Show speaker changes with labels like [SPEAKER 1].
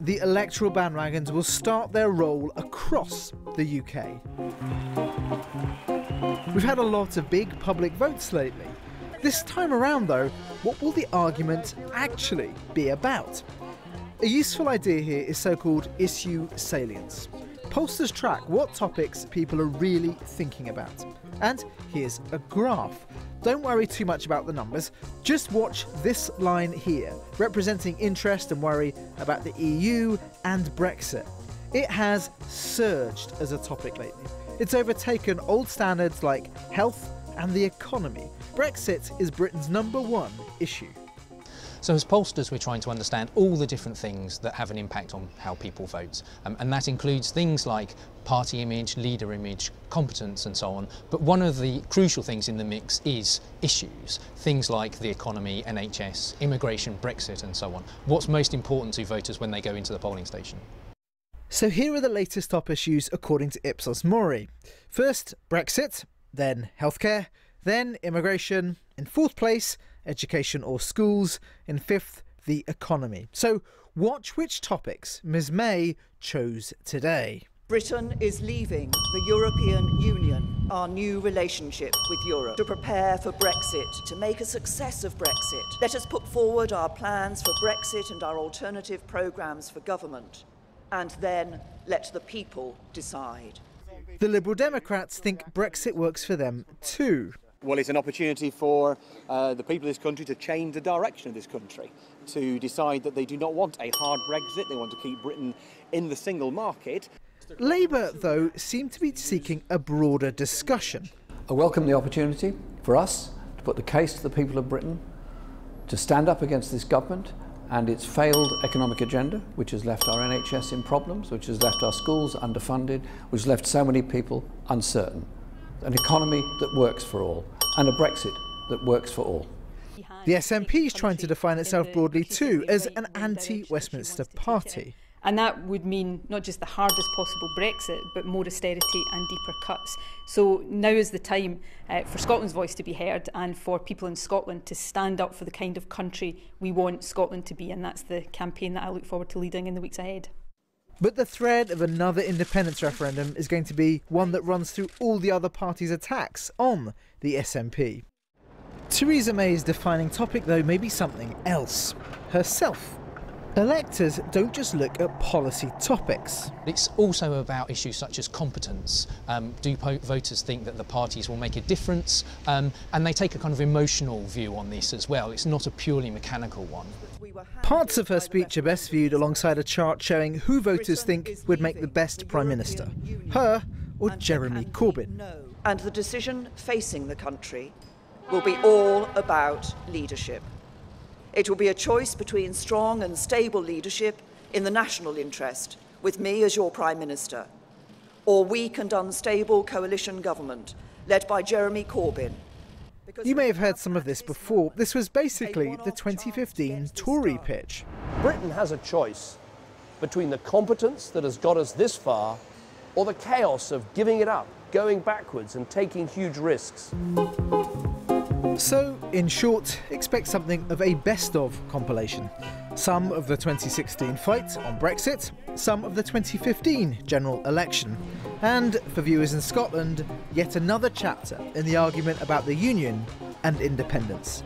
[SPEAKER 1] the electoral bandwagons will start their roll across the UK. We've had a lot of big public votes lately. This time around, though, what will the argument actually be about? A useful idea here is so-called issue salience. Pollsters track what topics people are really thinking about. And here's a graph. Don't worry too much about the numbers, just watch this line here, representing interest and worry about the EU and Brexit. It has surged as a topic lately. It's overtaken old standards like health and the economy. Brexit is Britain's #1 issue.
[SPEAKER 2] So as pollsters, we're trying to understand all the different things that have an impact on how people vote. And that includes things like party image, leader image, competence and so on. But one of the crucial things in the mix is issues. Things like the economy, NHS, immigration, Brexit and so on. What's most important to voters when they go into the polling station?
[SPEAKER 1] So here are the latest top issues according to Ipsos Mori. First, Brexit, then healthcare, then immigration. In fourth place, education or schools. In fifth, the economy. So watch which topics Ms May chose today.
[SPEAKER 3] Britain is leaving the European Union, our new relationship with Europe, to prepare for Brexit, to make a success of Brexit. Let us put forward our plans for Brexit and our alternative programmes for government, and then let the people decide.
[SPEAKER 1] The Liberal Democrats think Brexit works for them too.
[SPEAKER 4] Well, it's an opportunity for the people of this country to change the direction of this country, to decide that they do not want a hard Brexit, they want to keep Britain in the single market.
[SPEAKER 1] Labour, though, seem to be seeking a broader discussion.
[SPEAKER 5] I welcome the opportunity for us to put the case to the people of Britain, to stand up against this government and its failed economic agenda, which has left our NHS in problems, which has left our schools underfunded, which has left so many people uncertain. An economy that works for all, and a Brexit that works for all.
[SPEAKER 1] The SNP is trying to define itself broadly too as an anti-Westminster party.
[SPEAKER 6] And that would mean not just the hardest possible Brexit, but more austerity and deeper cuts. So now is the time for Scotland's voice to be heard and for people in Scotland to stand up for the kind of country we want Scotland to be. And that's the campaign that I look forward to leading in the weeks ahead.
[SPEAKER 1] But the thread of another independence referendum is going to be one that runs through all the other parties' attacks on the SNP. Theresa May's defining topic, though, may be something else. Herself. Electors don't just look at policy topics.
[SPEAKER 2] It's also about issues such as competence. Do voters think that the parties will make a difference? And they take a kind of emotional view on this as well. It's not a purely mechanical one.
[SPEAKER 1] Parts of her speech are best viewed alongside a chart showing who voters think would make the best Prime Minister, her or Jeremy Corbyn.
[SPEAKER 3] And the decision facing the country will be all about leadership. It will be a choice between strong and stable leadership in the national interest, with me as your Prime Minister, or weak and unstable coalition government led by Jeremy Corbyn.
[SPEAKER 1] You may have heard some of this before. This was basically the 2015 Tory pitch.
[SPEAKER 7] Britain has a choice between the competence that has got us this far or the chaos of giving it up, going backwards and taking huge risks.
[SPEAKER 1] So, in short, expect something of a best-of compilation. Some of the 2016 fight on Brexit, some of the 2015 general election. And, for viewers in Scotland, yet another chapter in the argument about the Union and independence.